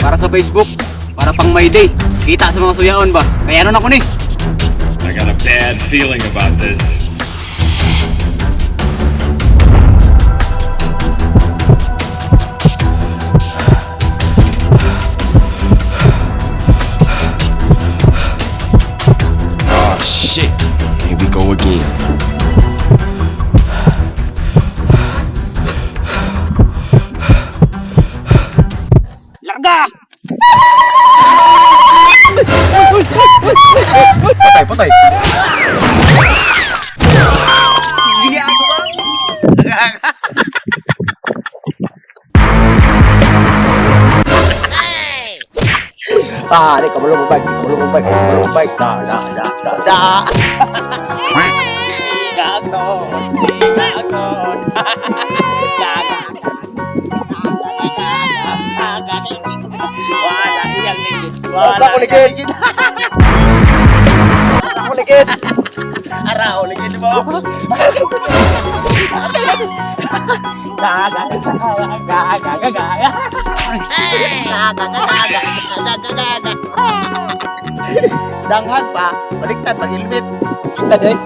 para sa Facebook, para pang may day. Kita sa mga suyaon ba? Kaya ano na ko ni? I got a bad feeling about this. Oh shit, here we go again. Larga! Patay, patay. Gini ako ba? Ah, ini kamu lumubag, da. Masa ako ligid? Ako ligid. Araw ligid mo. Danghan pa, baliktad mag-ilmit. Baliktad eh.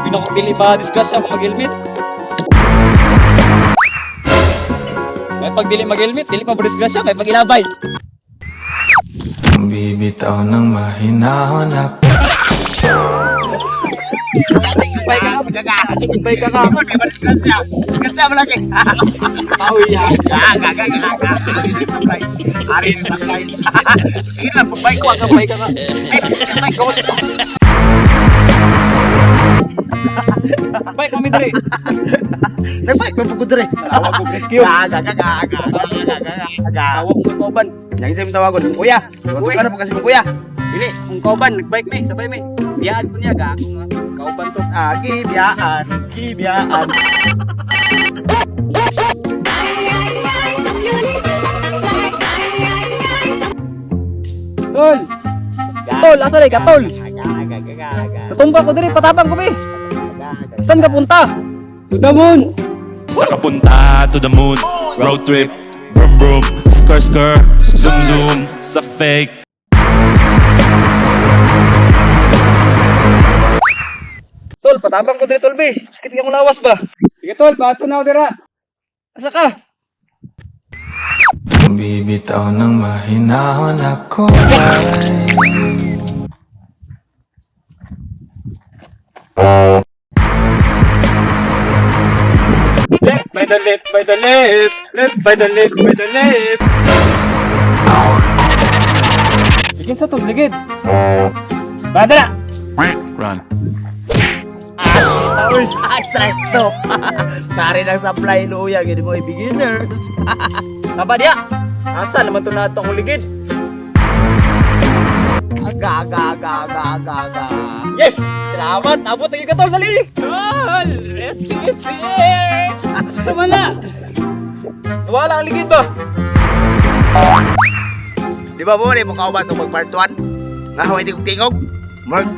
Pinakadili ba disgrasya ako mag-ilmit? May pagdili mag-ilmit, dili pa ba disgrasya, may pag-ilabay. Bibitaw ng mahinahon ako. Bay ka ka. Disgrasya mo lagi. Pauwi yan. Hari ini pakai. Sige na, pagbay ko. Bay ka ka. Pagbay ko. Bay kami diri. Nagbay ko pagod rin. Tawag ko rescue. Tawag ko kauban. Yang saya minta wagon. Kuya, untuk Uy. ano po kasi mo kuya? Dili, kung kauban nagbike mi, sabay mi. Biyaan ko niya ga ako nga. Kauban to. Kibiyaan. Tol. Tol, asa rin ka, tol? Natumba ko diri, patabang ko mi. Saan ka punta? To the moon. Sa kapunta to the moon, road trip, brum brum, skr skr, zoom zoom, sa fake. Tol, patabang ko diri, tol bi. Sakit ka mo lawas ba? Sige tol, pato na ako dira. Asa ka? Bibitaw ng mahinahon ako. Left by the left, by the left. Left by the left, by the left. Ligid sa tol, ligid. Badala. Run. Strike to. Nari ng supply luya, gini mo beginners. Taba dia. Asa naman to na itong ligid? Aga. Yes! Salamat! Abot lagi ka tol, dali! Tol! Rescue is here! Sama na! Nawala ang ligid ba? Di ba mo mo kauban itong mag-part 1? Nga, hindi kong tingog. Mark,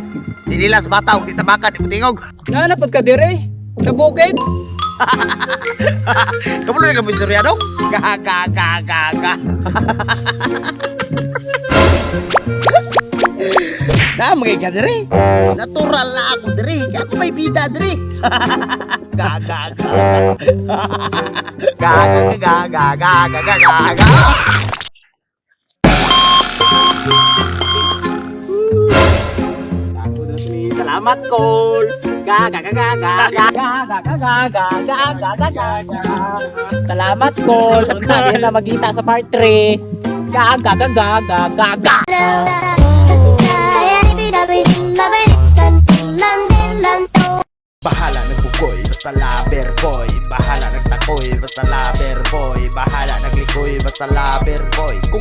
sinila sa bataw, di tabakan, di mo tingog. Nga na pagkadire. Nabukid. Kamu na kami suryano? Gaga. Na, magiging diri. Natural na ako diri. Ako may bida diri. Gaga. Salamat, Col. Salamat, Col. Sabi na magkita sa part 3. Bahala nagbukoy, basta laber boy. Bahala nagtakoy, basta laber boy. Bahala naglikoy, basta laber boy. Kung